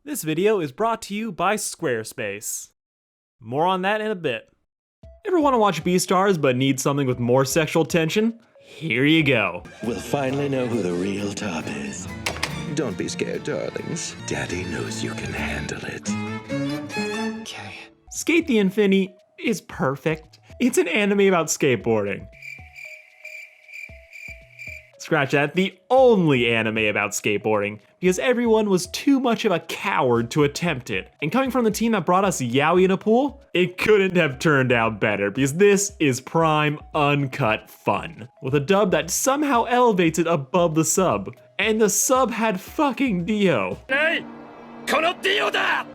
This video is brought to you by Squarespace. More on that in a bit. Ever want to watch Beastars but need something with more sexual tension? Here you go. We'll finally know who the real top is. Don't be scared, darlings. Daddy knows you can handle it. Okay. Skate the Infinity is perfect. It's an anime about skateboarding. Scratch that, the only anime about skateboarding, because everyone was too much of a coward to attempt it. And coming from the team that brought us Yaoi in a Pool, it couldn't have turned out better, because this is prime, uncut fun. With a dub that somehow elevates it above the sub. And the sub had fucking Dio. Hey! Kono Dio da!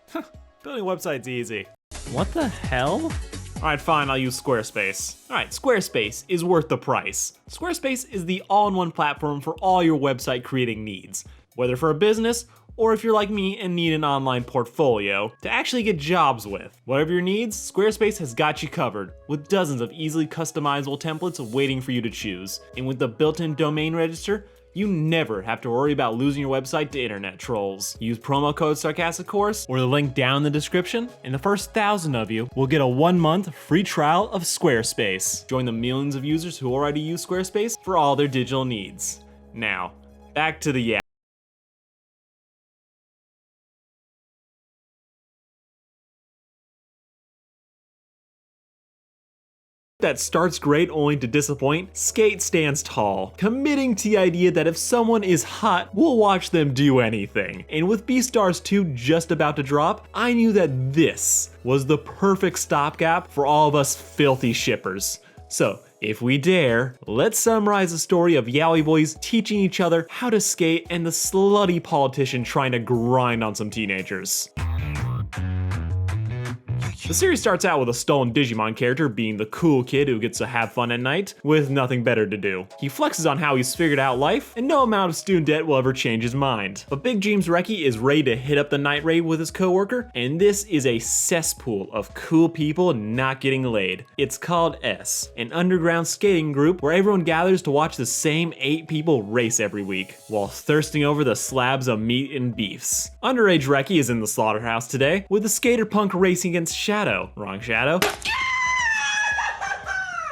Building a website's easy. What the hell? Alright, fine, I'll use Squarespace. Alright, Squarespace is worth the price. Squarespace is the all-in-one platform for all your website creating needs, whether for a business or if you're like me and need an online portfolio to actually get jobs with. Whatever your needs, Squarespace has got you covered, with dozens of easily customizable templates waiting for you to choose. And with the built-in domain register, you never have to worry about losing your website to internet trolls. Use promo code Sarcastic or the link down in the description, and the first 1,000 of you will get a 1-month free trial of Squarespace. Join the millions of users who already use Squarespace for all their digital needs. Now, back to the that starts great only to disappoint, Skate stands tall, committing to the idea that if someone is hot, we'll watch them do anything. And with Beastars 2 just about to drop, I knew that this was the perfect stopgap for all of us filthy shippers. So, if we dare, let's summarize the story of yaoi boys teaching each other how to skate and the slutty politician trying to grind on some teenagers. The series starts out with a stolen Digimon character being the cool kid who gets to have fun at night with nothing better to do. He flexes on how he's figured out life, and no amount of student debt will ever change his mind. But Big James Reki is ready to hit up the night raid with his coworker, and this is a cesspool of cool people not getting laid. It's called S, an underground skating group where everyone gathers to watch the same 8 people race every week, while thirsting over the slabs of meat and beefs. Underage Reki is in the slaughterhouse today, with the skater punk racing against Shadow. Wrong Shadow.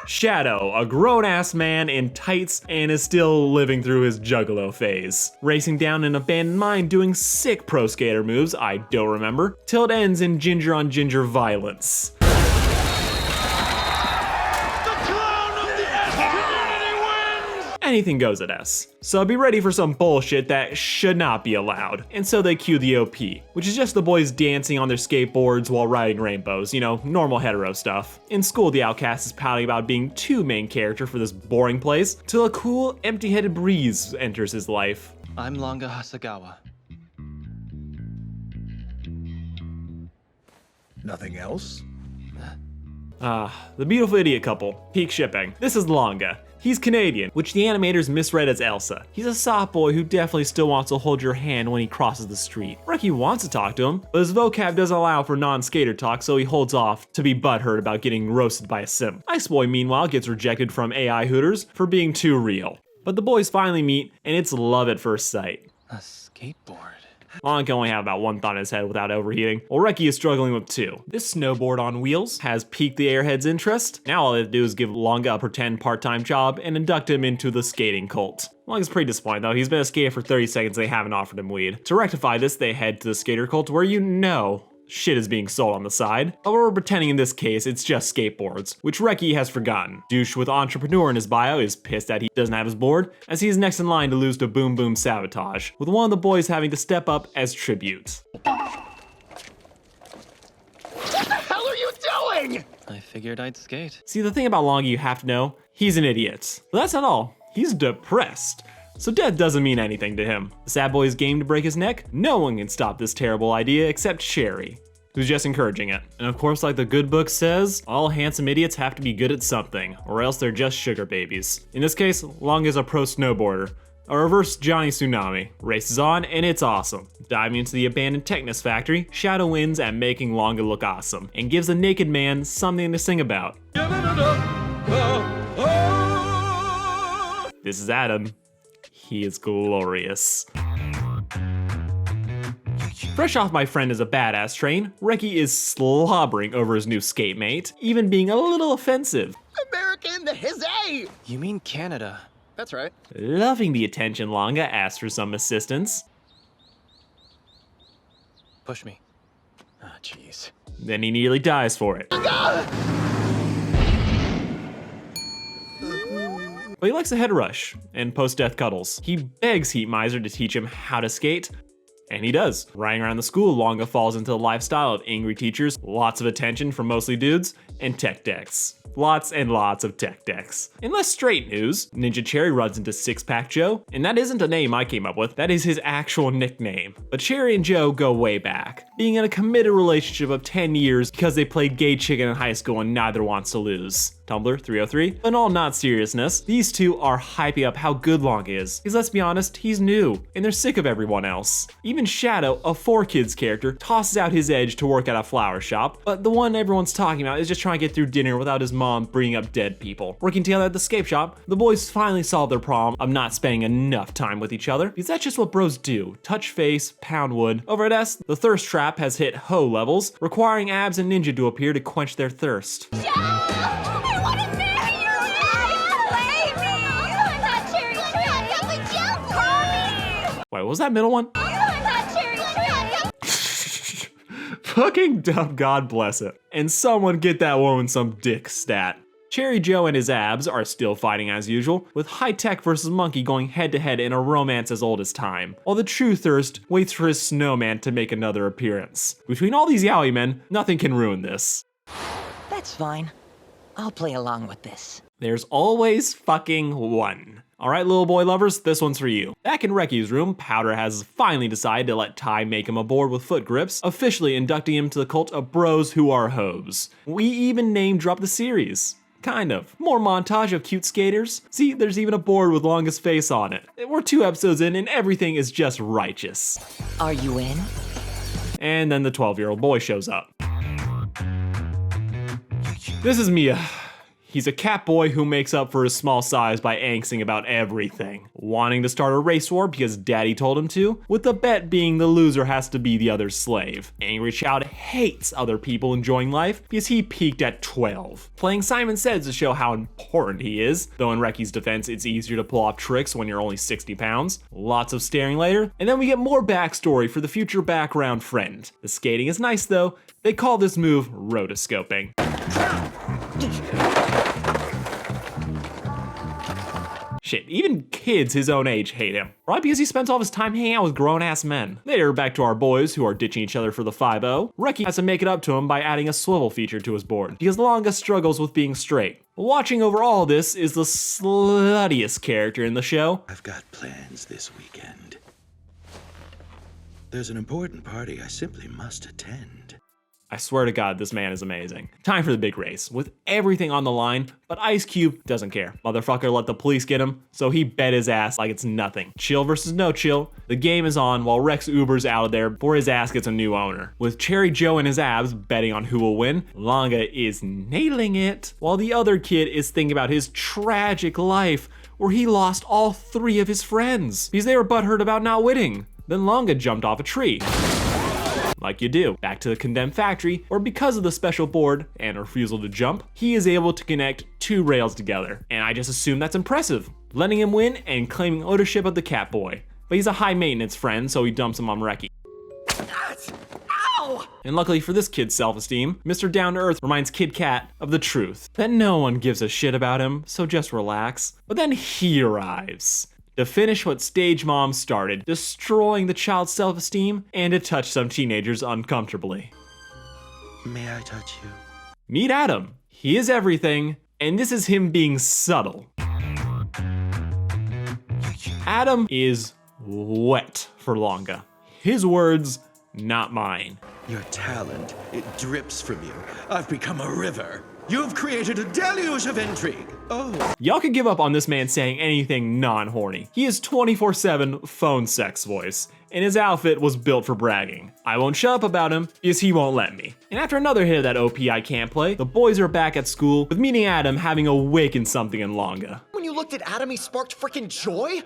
Shadow, a grown-ass man in tights and is still living through his juggalo phase. Racing down an abandoned mine doing sick pro skater moves I don't remember, till it ends in ginger on ginger violence. Anything goes at S. So be ready for some bullshit that should not be allowed. And so they cue the OP, which is just the boys dancing on their skateboards while riding rainbows, you know, normal hetero stuff. In school, the outcast is pouting about being too main character for this boring place, till a cool, empty-headed breeze enters his life. I'm Langa Hasagawa. Nothing else? The beautiful idiot couple. Peak shipping. This is Langa. He's Canadian, which the animators misread as Elsa. He's a soft boy who definitely still wants to hold your hand when he crosses the street. Reki wants to talk to him, but his vocab doesn't allow for non-skater talk, so he holds off to be butthurt about getting roasted by a sim. Ice Boy, meanwhile, gets rejected from AI Hooters for being too real. But the boys finally meet, and it's love at first sight. A skateboard. Langa can only have about one thought in his head without overheating, while Reki is struggling with 2. This snowboard on wheels has piqued the airhead's interest. Now all they have to do is give Langa a pretend part-time job and induct him into the skating cult. Langa's pretty disappointed though. He's been a skater for 30 seconds and they haven't offered him weed. To rectify this, they head to the skater cult where you know shit is being sold on the side. But we're pretending in this case it's just skateboards, which Reki has forgotten. Douche with entrepreneur in his bio is pissed that he doesn't have his board, as he's next in line to lose to Boom Boom Sabotage, with one of the boys having to step up as tribute. What the hell are you doing? I figured I'd skate. See, the thing about Langa you have to know, he's an idiot. But that's not all. He's depressed. So death doesn't mean anything to him. The sad boy is game to break his neck. No one can stop this terrible idea except Sherry, who's just encouraging it. And of course, like the good book says, all handsome idiots have to be good at something, or else they're just sugar babies. In this case, Langa is a pro snowboarder. A reverse Johnny Tsunami. Race is on, and it's awesome. Diving into the abandoned Technus factory, Shadow wins at making Langa look awesome, and gives a naked man something to sing about. This is Adam. He is glorious. Fresh off my friend is a badass train, Reki is slobbering over his new skate mate, even being a little offensive. American, his A! You mean Canada? That's right. Loving the attention, Langa asks for some assistance. Push me. Ah, jeez. Then he nearly dies for it. But he likes a head rush and post-death cuddles. He begs Heat Miser to teach him how to skate, and he does. Riding around the school, Langa falls into the lifestyle of angry teachers, lots of attention from mostly dudes, and tech decks. Lots and lots of tech decks. In less straight news, Ninja Cherry runs into Six Pack Joe, and that isn't a name I came up with, that is his actual nickname. But Cherry and Joe go way back, being in a committed relationship of 10 years because they played gay chicken in high school and neither wants to lose. Tumblr 303. But in all not seriousness, these two are hyping up how good Langa is. Because let's be honest, he's new, and they're sick of everyone else. Even Shadow, a 4Kids character, tosses out his edge to work at a flower shop, but the one everyone's talking about is just trying to get through dinner without his mom bringing up dead people. Working together at the skate shop, the boys finally solve their problem of not spending enough time with each other, because that's just what bros do. Touch face, pound wood. Over at S, the thirst trap has hit hoe levels, requiring Abs and Ninja to appear to quench their thirst. I want to marry you! I'm not Cherry Tree! Wait, what was that middle one? I'm not Cherry Tree! Fucking dumb, God bless it. And someone get that woman some dick stat. Cherry Joe and his Abs are still fighting as usual, with High Tech versus Monkey going head to head in a romance as old as time, while the True Thirst waits for his snowman to make another appearance. Between all these yaoi men, nothing can ruin this. That's fine. I'll play along with this. There's always fucking one. Alright, little boy lovers, this one's for you. Back in Reki's room, Powder has finally decided to let Ty make him a board with foot grips, officially inducting him to the cult of bros who are hoes. We even name drop the series. Kind of. More montage of cute skaters. See, there's even a board with Langa's face on it. We're 2 episodes in and everything is just righteous. Are you in? And then the 12-year-old boy shows up. This is Mia. He's a cat boy who makes up for his small size by angsting about everything. Wanting to start a race war because daddy told him to, with the bet being the loser has to be the other's slave. Angry Child hates other people enjoying life because he peaked at 12. Playing Simon Says to show how important he is, though in Reki's defense it's easier to pull off tricks when you're only 60 pounds. Lots of staring later, and then we get more backstory for the future background friend. The skating is nice though. They call this move rotoscoping. Shit, even kids his own age hate him. Right, because he spends all of his time hanging out with grown-ass men. Later, back to our boys who are ditching each other for the 5-0. Reki has to make it up to him by adding a swivel feature to his board, because Langa struggles with being straight. Watching over all this is the sluttiest character in the show. I've got plans this weekend. There's an important party I simply must attend. I swear to God, this man is amazing. Time for the big race, with everything on the line, but Ice Cube doesn't care. Motherfucker let the police get him, so he bet his ass like it's nothing. Chill versus no chill. The game is on while Rex Uber's out of there before his ass gets a new owner. With Cherry Joe and his Abs betting on who will win, Langa is nailing it, while the other kid is thinking about his tragic life where he lost all 3 of his friends because they were butthurt about not winning. Then Langa jumped off a tree. Like you do. Back to the condemned factory, where because of the special board and refusal to jump, he is able to connect 2 rails together. And I just assume that's impressive, letting him win and claiming ownership of the cat boy. But he's a high maintenance friend, so he dumps him on Reki. Ow! And luckily for this kid's self-esteem, Mr. Down to Earth reminds Kid Cat of the truth, that no one gives a shit about him, so just relax. But then he arrives to finish what Stage Mom started, destroying the child's self-esteem and to touch some teenagers uncomfortably. May I touch you? Meet Adam. He is everything, and this is him being subtle. Adam is wet for Langa. His words, not mine. Your talent, it drips from you. I've become a river. You've created a deluge of intrigue. Oh. Y'all could give up on this man saying anything non-horny. He is 24/7 phone sex voice, and his outfit was built for bragging. I won't shut up about him, because he won't let me. And after another hit of that OP I can't play, the boys are back at school, with meeting Adam having awakened something in Langa. When you looked at Adam, he sparked frickin' joy?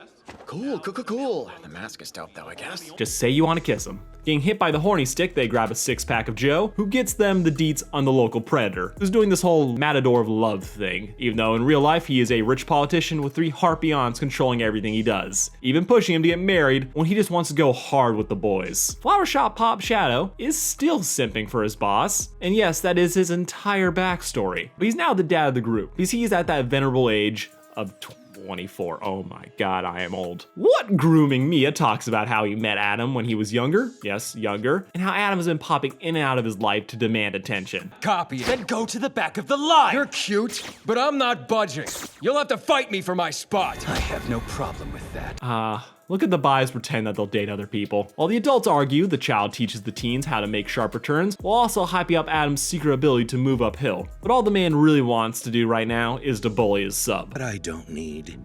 Cool. The mask is dope though, I guess. Just say you want to kiss him. Getting hit by the horny stick, they grab a 6-pack of Joe, who gets them the deets on the local predator, who's doing this whole matador of love thing, even though in real life he is a rich politician with 3 harpions controlling everything he does, even pushing him to get married when he just wants to go hard with the boys. Flower Shop Pop Shadow is still simping for his boss, and yes, that is his entire backstory, but he's now the dad of the group, because he's at that venerable age of 24. Oh my god, I am old. What grooming Mia talks about how he met Adam when he was younger, yes, younger, and how Adam has been popping in and out of his life to demand attention. Copy it. Then go to the back of the line. You're cute, but I'm not budging. You'll have to fight me for my spot. I have no problem with that. Look at the boys pretend that they'll date other people. While the adults argue, the child teaches the teens how to make sharp returns, while also hyping up Adam's secret ability to move uphill. But all the man really wants to do right now is to bully his sub. But I don't need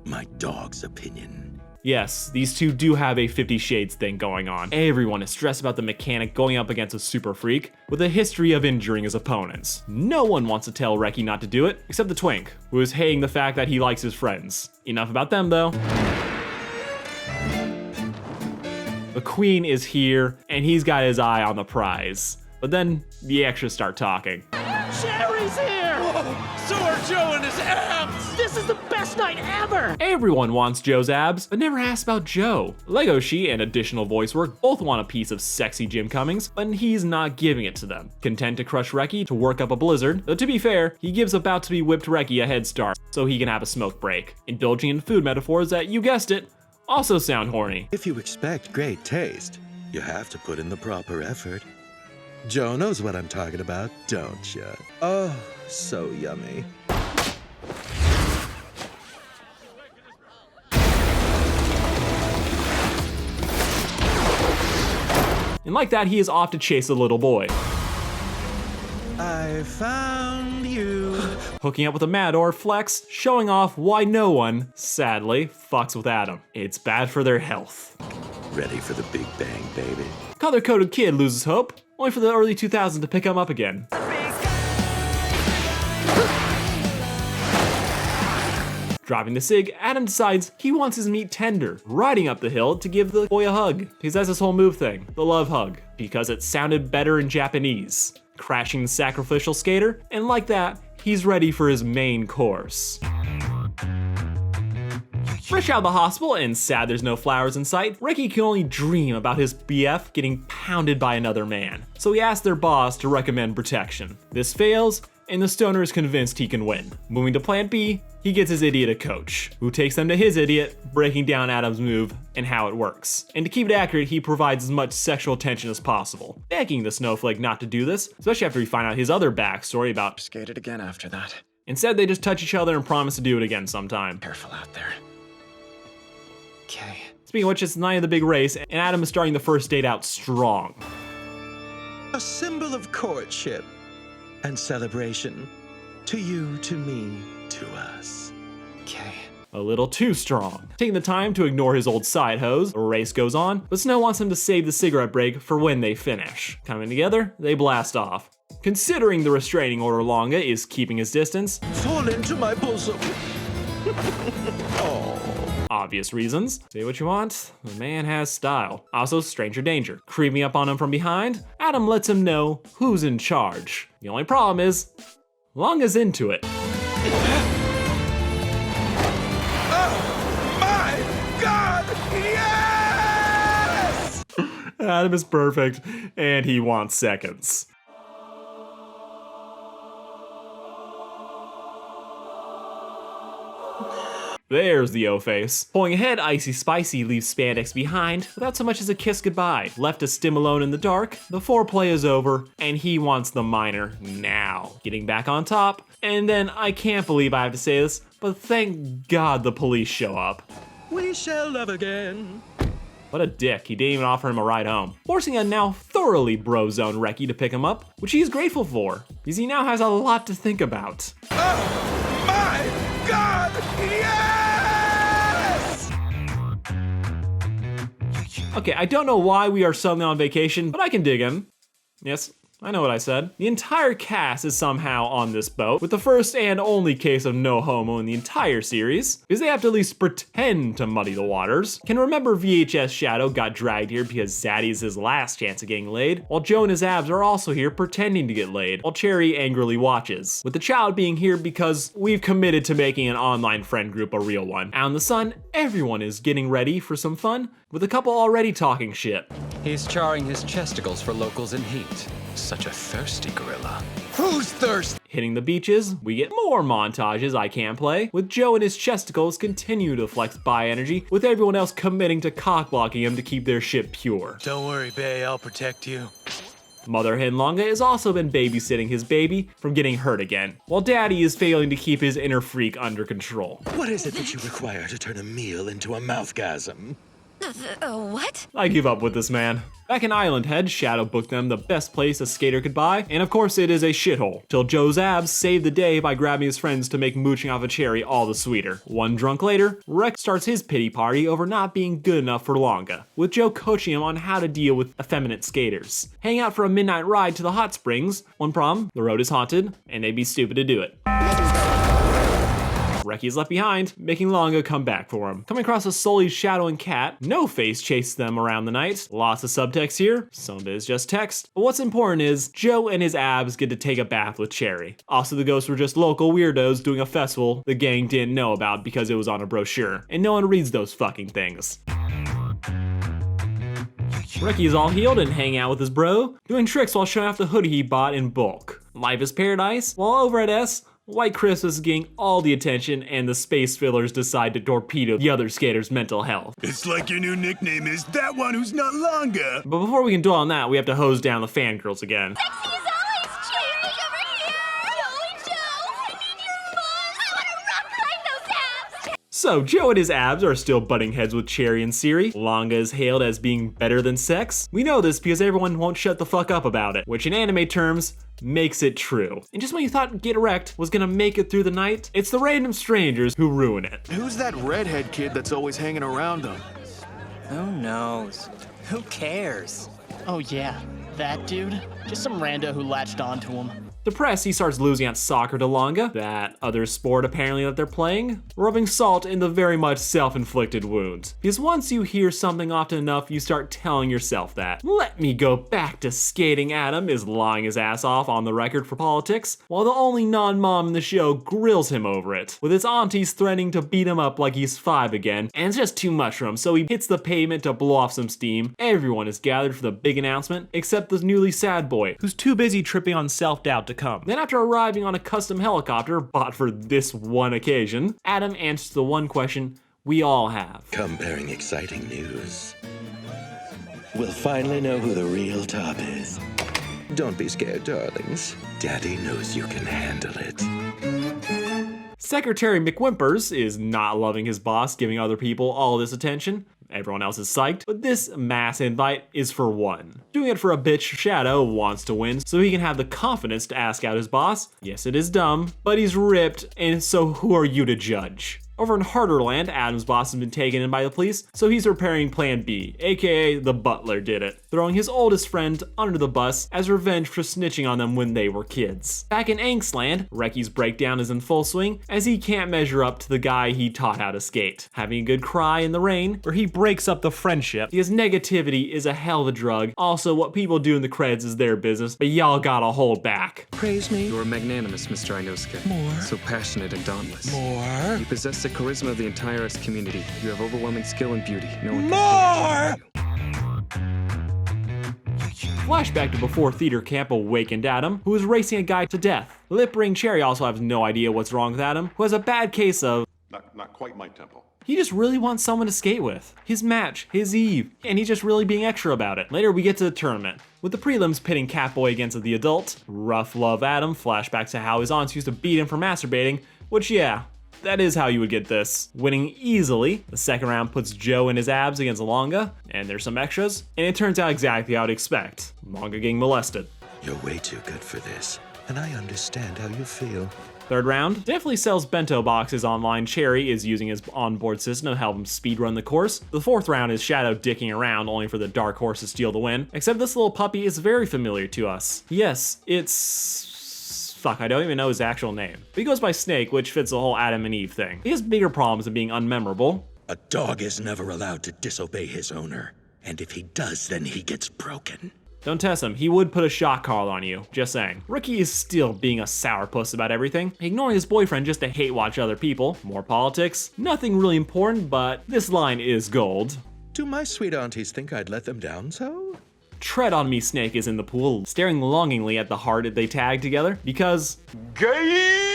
my dog's opinion. Yes, these two do have a 50 Shades thing going on. Everyone is stressed about the mechanic going up against a super freak with a history of injuring his opponents. No one wants to tell Reki not to do it, except the twink, who is hating the fact that he likes his friends. Enough about them though. The queen is here, and he's got his eye on the prize. But then the extras start talking. Sherry's here! So are Joe and his abs! This is the best night ever! Everyone wants Joe's abs, but never asks about Joe. Legoshi and additional voice work both want a piece of sexy Jim Cummings, but he's not giving it to them. Content to crush Reki to work up a blizzard, though to be fair, he gives about to be whipped Reki a head start so he can have a smoke break. Indulging in food metaphors that, you guessed it, also sound horny. If you expect great taste, you have to put in the proper effort. Joe knows what I'm talking about, don't you? Oh, so yummy. And like that, he is off to chase the little boy. I found you. Hooking up with a Matador flex, showing off why no one, sadly, fucks with Adam. It's bad for their health. Ready for the Big Bang, baby. Color-coded kid loses hope, only for the early 2000s to pick him up again. Driving the Sig, Adam decides he wants his meat tender, riding up the hill to give the boy a hug, because that's his whole move thing, the love hug, because it sounded better in Japanese. Crashing the sacrificial skater, and like that, he's ready for his main course. Fresh out of the hospital and sad there's no flowers in sight, Reki can only dream about his BF getting pounded by another man. So he asks their boss to recommend protection. This fails, and the stoner is convinced he can win. Moving to plan B, he gets his idiot a coach, who takes them to his idiot, breaking down Adam's move and how it works. And to keep it accurate, he provides as much sexual attention as possible, begging the snowflake not to do this, especially after we find out his other backstory about Skated again after that. Instead, they just touch each other and promise to do it again sometime. Careful out there. Okay. Speaking of which, it's the night of the big race, and Adam is starting the first date out strong. A symbol of courtship and celebration. To you, to me, to us. Okay. A little too strong. Taking the time to ignore his old side hose, the race goes on, but Snow wants him to save the cigarette break for when they finish. Coming together, they blast off. Considering the restraining order Langa is keeping his distance, Fall into my bosom. obvious reasons. Say what you want, the man has style. Also, stranger danger. Creeping up on him from behind, Adam lets him know who's in charge. The only problem is, Langa's into it. My God! Yes! Adam is perfect, and he wants seconds. There's the O-face. Pulling ahead, Icy Spicy leaves Spandex behind without so much as a kiss goodbye. Left to stim alone in the dark, the foreplay is over, and he wants the minor now. Getting back on top, and then I can't believe I have to say this, but thank God the police show up. We shall love again. What a dick, he didn't even offer him a ride home. Forcing a now thoroughly bro-zone Reki to pick him up, which he's grateful for, because he now has a lot to think about. Oh my God! Yes! Okay, I don't know why we are suddenly on vacation, but I can dig him. Yes, I know what I said. The entire cast is somehow on this boat, with the first and only case of no homo in the entire series, because they have to at least pretend to muddy the waters. Can remember VHS Shadow got dragged here because Zaddy is his last chance of getting laid, while Joe and his abs are also here pretending to get laid, while Cherry angrily watches. With the child being here because we've committed to making an online friend group a real one. Out in the sun, everyone is getting ready for some fun, with a couple already talking shit. He's charring his chesticles for locals in heat. Such a thirsty gorilla. Who's thirsty? Hitting the beaches, we get more montages I can't play, with Joe and his chesticles continue to flex bi energy, with everyone else committing to cockblocking him to keep their shit pure. Don't worry, Bay, I'll protect you. Mother hen Langa has also been babysitting his baby from getting hurt again, while Daddy is failing to keep his inner freak under control. What is it that you require to turn a meal into a mouthgasm? What? I give up with this man. Back in Island Head, Shadow booked them the best place a skater could buy, and of course it is a shithole, till Joe's abs save the day by grabbing his friends to make mooching off a cherry all the sweeter. One drunk later, Rex starts his pity party over not being good enough for Langa, with Joe coaching him on how to deal with effeminate skaters. Hang out for a midnight ride to the hot springs. One problem, the road is haunted, and they'd be stupid to do it. Reki is left behind, making Langa come back for him. Coming across a Sully's Shadow and Cat, No Face chases them around the night. Lots of subtext here, some of it is just text. But what's important is, Joe and his abs get to take a bath with Cherry. Also, the ghosts were just local weirdos doing a festival the gang didn't know about because it was on a brochure, and no one reads those fucking things. Reki is all healed and hanging out with his bro, doing tricks while showing off the hoodie he bought in bulk. Life is paradise, while over at S, White Christmas is getting all the attention and the space fillers decide to torpedo the other skater's mental health. It's like your new nickname is that one who's not Langa. But before we can dwell on that, we have to hose down the fangirls again. Sexy as always, Cherry! Over here! Joe, I need your butt! I want to rock behind those abs! So Joe and his abs are still butting heads with Cherry and Siri. Langa is hailed as being better than sex. We know this because everyone won't shut the fuck up about it, which in anime terms, makes it true. And just when you thought Get Wrecked was gonna make it through the night, it's the random strangers who ruin it. Who's that redhead kid that's always hanging around them? Who knows? Who cares? Oh yeah, that dude? Just some rando who latched onto him. Depressed, he starts losing at soccer to Langa, that other sport apparently that they're playing, rubbing salt in the very much self-inflicted wounds. Because once you hear something often enough, you start telling yourself that. Let me go back to skating. Adam is lying his ass off on the record for politics, while the only non-mom in the show grills him over it, with his aunties threatening to beat him up like he's 5 again, and it's just too much for him, so he hits the pavement to blow off some steam. Everyone is gathered for the big announcement, except the newly sad boy, who's too busy tripping on self-doubt to come. Then after arriving on a custom helicopter bought for this one occasion, Adam answers the one question we all have. Come bearing exciting news. We'll finally know who the real top is. Don't be scared, darlings. Daddy knows you can handle it. Secretary McWhimpers is not loving his boss giving other people all this attention. Everyone else is psyched, but this mass invite is for one. Doing it for a bitch Shadow wants to win, so he can have the confidence to ask out his boss. Yes, it is dumb, but he's ripped, and so who are you to judge? Over in Harderland, Adam's boss has been taken in by the police, so he's preparing Plan B, aka the butler did it, throwing his oldest friend under the bus as revenge for snitching on them when they were kids. Back in Angstland, Reki's breakdown is in full swing as he can't measure up to the guy he taught how to skate. Having a good cry in the rain, where he breaks up the friendship because negativity is a hell of a drug. Also, what people do in the creds is their business, but y'all gotta hold back. Praise me. You're magnanimous, Mr. Inosuke. More. So passionate and dauntless. More. You possess the charisma of the entire S community. You have overwhelming skill and beauty. No one More. Flashback to before theater camp awakened Adam, who is racing a guy to death. Lip Ring Cherry also has no idea what's wrong with Adam, who has a bad case of not quite my tempo. he just really wants someone to skate with. His match, his Eve, and he's just really being extra about it. Later we get to the tournament, with the prelims pitting Catboy against the adult. Rough love Adam, flashbacks to how his aunts used to beat him for masturbating, which yeah, that is how you would get this. Winning easily, the second round puts Joe and his abs against Langa, and there's some extras, and it turns out exactly how I'd expect. Langa getting molested. You're way too good for this, and I understand how you feel. Third round definitely sells bento boxes online. Cherry is using his onboard system to help him speedrun the course. The fourth round is Shadow dicking around only for the dark horse to steal the win. Except this little puppy is very familiar to us. Yes, it's... fuck, I don't even know his actual name. But he goes by Snake, which fits the whole Adam and Eve thing. He has bigger problems than being unmemorable. A dog is never allowed to disobey his owner, and if he does, then he gets broken. Don't test him, he would put a shock collar on you, just saying. Ricky is still being a sourpuss about everything, ignoring his boyfriend just to hate watch other people. More politics, nothing really important, but this line is gold. Do my sweet aunties think I'd let them down so? Tread on Me Snake is in the pool, staring longingly at the heart they tag together, because... gay!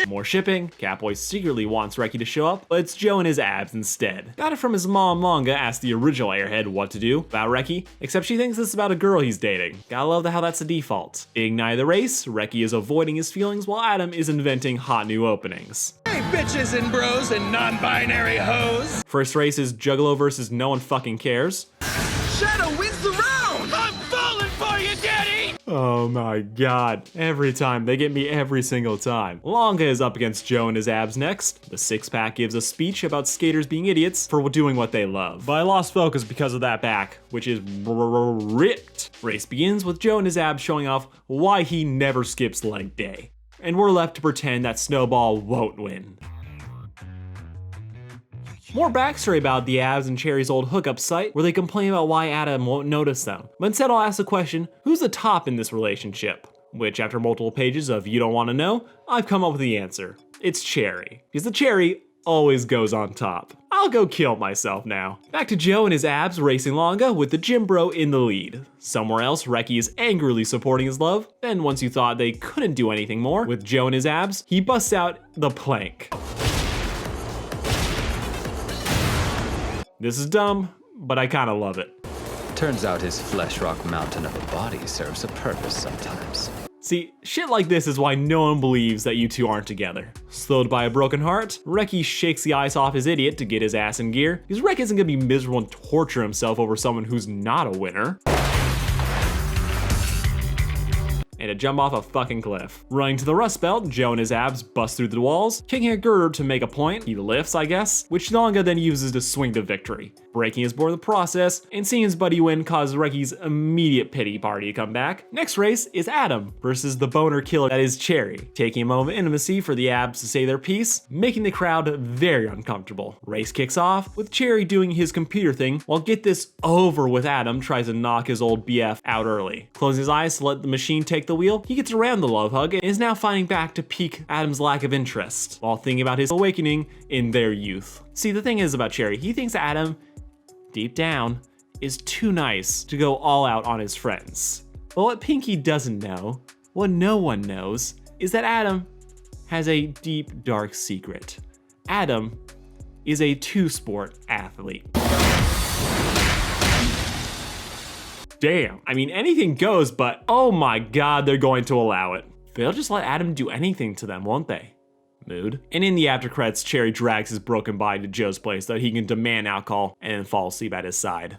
More shipping. Catboy secretly wants Reki to show up, but it's Joe and his abs instead. Got it from his mom. Langa asked the original Airhead what to do about Reki, except she thinks it's about a girl he's dating. Gotta love how that's the default. Big night of the race, Reki is avoiding his feelings while Adam is inventing hot new openings. Hey bitches and bros and non-binary hoes! First race is Juggalo versus No One Fucking Cares. Shadow wins the round! I'm falling for you, Daddy! Oh my god, every time, they get me every single time. Langa is up against Joe and his abs next. The six-pack gives a speech about skaters being idiots for doing what they love. But I lost focus because of that back, which is ripped. Race begins with Joe and his abs showing off why he never skips leg day. And we're left to pretend that Snowball won't win. More backstory about the abs and Cherry's old hookup site, where they complain about why Adam won't notice them. But instead I'll ask the question, who's the top in this relationship? Which, after multiple pages of you don't want to know, I've come up with the answer. It's Cherry. Because the Cherry always goes on top. I'll go kill myself now. Back to Joe and his abs racing Langa with the gym bro in the lead. Somewhere else, Reki is angrily supporting his love. Then once you thought they couldn't do anything more with Joe and his abs, he busts out the plank. This is dumb, but I kinda love it. Turns out his flesh rock mountain of a body serves a purpose sometimes. See, shit like this is why no one believes that you two aren't together. Slowed by a broken heart, Reki shakes the ice off his idiot to get his ass in gear, because Reki isn't gonna be miserable and torture himself over someone who's not a winner. And to jump off a fucking cliff. Running to the Rust Belt, Joe and his abs bust through the walls, kicking a girder to make a point. He lifts, I guess, which Langa then uses to swing to victory. Breaking his board in the process, and seeing his buddy win caused Reki's immediate pity party to come back. Next race is Adam versus the boner killer that is Cherry, taking a moment of intimacy for the abs to say their piece, making the crowd very uncomfortable. Race kicks off, with Cherry doing his computer thing, while get this over with Adam tries to knock his old BF out early. Closing his eyes to let the machine take the wheel, he gets around the love hug and is now fighting back to pique Adam's lack of interest, while thinking about his awakening in their youth. See, the thing is about Cherry, he thinks Adam, deep down, is too nice to go all out on his friends. But what Pinky doesn't know, what no one knows, is that Adam has a deep, dark secret. Adam is a two-sport athlete. Damn, I mean, anything goes, but oh my god, they're going to allow it. They'll just let Adam do anything to them, won't they? Mood. And in the after credits, Cherry drags his broken body to Joe's place so that he can demand alcohol and then fall asleep at his side.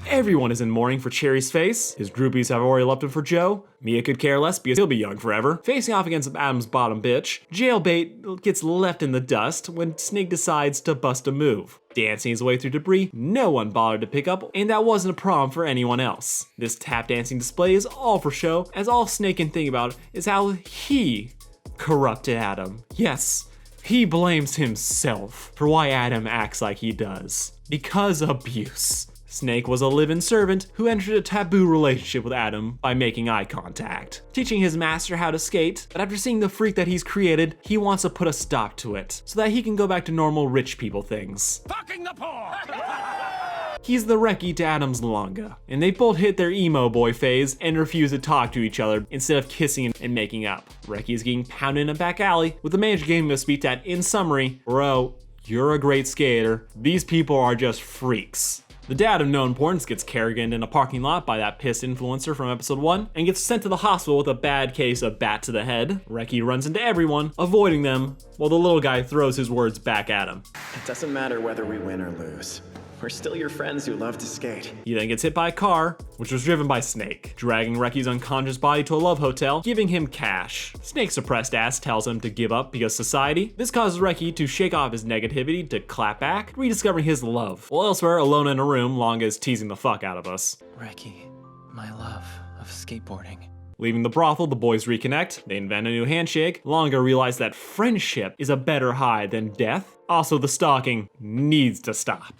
Everyone is in mourning for Cherry's face. His groupies have already left him for Joe. Mia could care less because he'll be young forever. Facing off against Adam's bottom bitch, Jailbait gets left in the dust when Snake decides to bust a move. Dancing his way through debris, no one bothered to pick up, and that wasn't a problem for anyone else. This tap dancing display is all for show, as all Snake can think about is how he corrupted Adam. Yes, he blames himself for why Adam acts like he does. Because abuse. Snake was a live-in servant who entered a taboo relationship with Adam by making eye contact, teaching his master how to skate, but after seeing the freak that he's created, he wants to put a stop to it, so that he can go back to normal rich people things. Fucking the poor! He's the Reki to Adam's Langa, and they both hit their emo boy phase and refuse to talk to each other instead of kissing and making up. Reki is getting pounded in a back alley, with the manager giving him a speech that, in summary, bro, you're a great skater, these people are just freaks. The dad of no importance gets Kerrigan in a parking lot by that pissed influencer from episode 1 and gets sent to the hospital with a bad case of bat to the head. Reki runs into everyone, avoiding them, while the little guy throws his words back at him. It doesn't matter whether we win or lose. We're still your friends who love to skate. He then gets hit by a car, which was driven by Snake, dragging Reki's unconscious body to a love hotel, giving him cash. Snake's suppressed ass tells him to give up because society. This causes Reki to shake off his negativity to clap back, rediscovering his love. While elsewhere, alone in a room, Langa is teasing the fuck out of us. Reki, my love of skateboarding. Leaving the brothel, the boys reconnect. They invent a new handshake. Langa realizes that friendship is a better high than death. Also, the stalking needs to stop.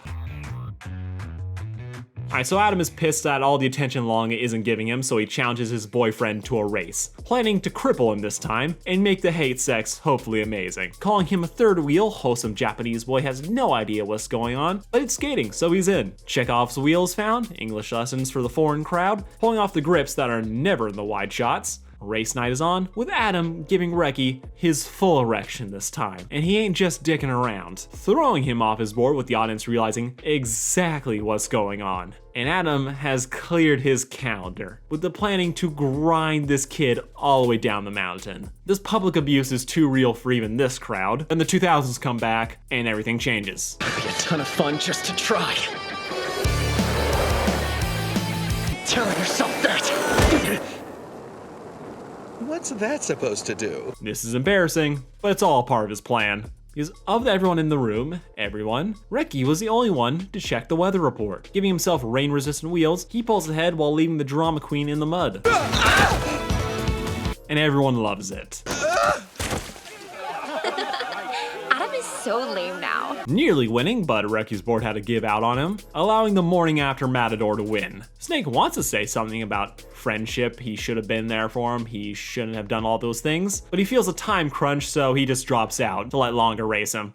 Alright, so Adam is pissed at all the attention Langa isn't giving him, so he challenges his boyfriend to a race, planning to cripple him this time and make the hate sex hopefully amazing. Calling him a third wheel, wholesome Japanese boy has no idea what's going on, but it's skating, so he's in. Chekhov's wheels found, English lessons for the foreign crowd, pulling off the grips that are never in the wide shots. Race night is on, with Adam giving Reki his full erection this time. And he ain't just dicking around, throwing him off his board with the audience realizing exactly what's going on. And Adam has cleared his calendar, with the planning to grind this kid all the way down the mountain. This public abuse is too real for even this crowd. Then the 2000s come back, and everything changes. It'd be a ton of fun just to try. Tell yourself that! What's that supposed to do? This is embarrassing, but it's all part of his plan. Because of everyone in the room, Reki was the only one to check the weather report. Giving himself rain-resistant wheels, he pulls ahead while leaving the drama queen in the mud. And everyone loves it. Adam is so lame now. Nearly winning, but Reki's board had to give out on him, allowing the morning after Matador to win. Snake wants to say something about friendship, he should have been there for him, he shouldn't have done all those things, but he feels a time crunch, so he just drops out to let Langa race him.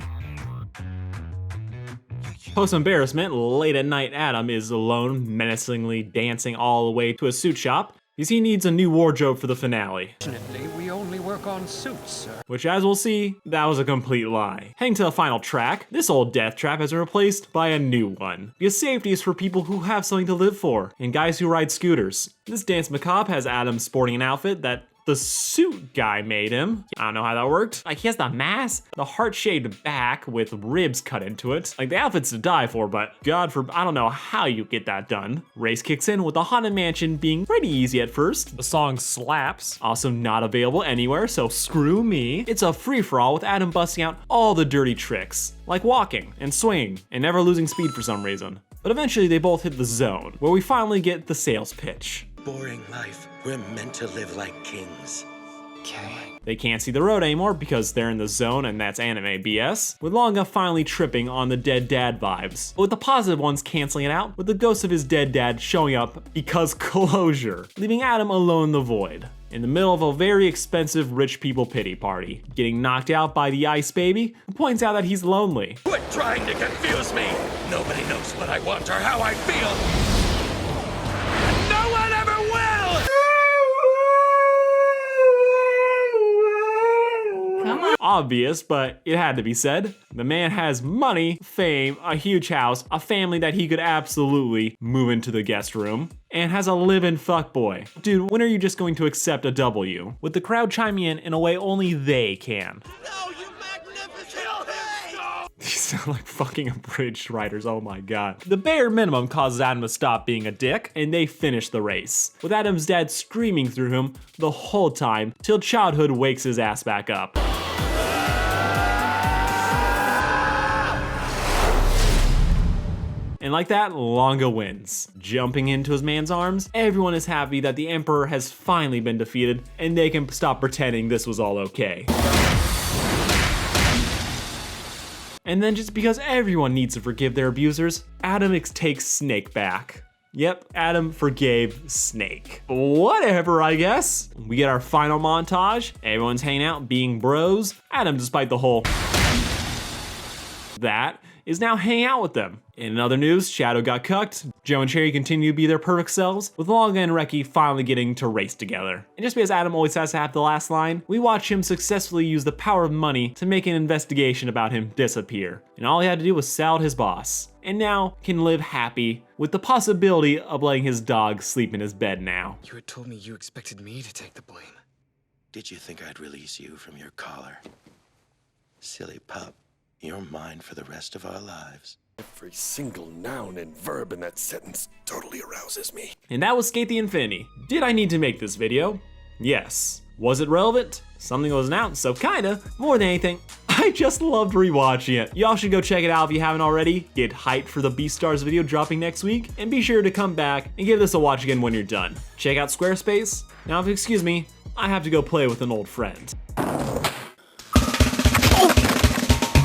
Post-embarrassment, late at night Adam is alone, menacingly dancing all the way to a suit shop, because he needs a new wardrobe for the finale. Fortunately, we only work on suits, sir. Which, as we'll see, that was a complete lie. Heading to the final track, this old death trap has been replaced by a new one. Because safety is for people who have something to live for, and guys who ride scooters. This dance macabre has Adam sporting an outfit that the suit guy made him. I don't know how that worked. Like, he has the mask, the heart-shaped back with ribs cut into it. Like, the outfit's to die for, but God forbid, I don't know how you get that done. Race kicks in with the Haunted Mansion being pretty easy at first. The song slaps. Also not available anywhere, so screw me. It's a free-for-all with Adam busting out all the dirty tricks, like walking and swinging and never losing speed for some reason. But eventually they both hit the zone, where we finally get the sales pitch. Boring life. We're meant to live like kings. Okay. They can't see the road anymore because they're in the zone and that's anime BS, with Langa finally tripping on the dead dad vibes, but with the positive ones canceling it out, with the ghost of his dead dad showing up because closure, leaving Adam alone in the void, in the middle of a very expensive rich people pity party, getting knocked out by the ice baby, who points out that he's lonely. Quit trying to confuse me! Nobody knows what I want or how I feel! No one ever will! Obvious, but it had to be said. The man has money, fame, a huge house, a family that he could absolutely move into the guest room, and has a live-in fuckboy. Dude, when are you just going to accept a W? With the crowd chiming in a way only they can. No, you magnificent! These sound like fucking abridged writers, oh my god. The bare minimum causes Adam to stop being a dick, and they finish the race, with Adam's dad screaming through him the whole time till childhood wakes his ass back up. And like that, Langa wins. Jumping into his man's arms, everyone is happy that the Emperor has finally been defeated, and they can stop pretending this was all okay. And then just because everyone needs to forgive their abusers, Adam takes Snake back. Yep, Adam forgave Snake. Whatever, I guess. We get our final montage. Everyone's hanging out, being bros. Adam, despite the whole that, is now hanging out with them. In other news, Shadow got cucked. Joe and Cherry continue to be their perfect selves, with Langa and Reki finally getting to race together. And just because Adam always has to have the last line, we watch him successfully use the power of money to make an investigation about him disappear. And all he had to do was sell out his boss. And now can live happy with the possibility of letting his dog sleep in his bed now. You had told me you expected me to take the blame. Did you think I'd release you from your collar? Silly pup, you're mine for the rest of our lives. Every single noun and verb in that sentence totally arouses me. And that was Skate the Infinity. Did I need to make this video? Yes. Was it relevant? Something was announced, so kinda. More than anything, I just loved rewatching it. Y'all should go check it out if you haven't already. Get hyped for the Beastars video dropping next week, and be sure to come back and give this a watch again when you're done. Check out Squarespace. Now if you excuse me, I have to go play with an old friend.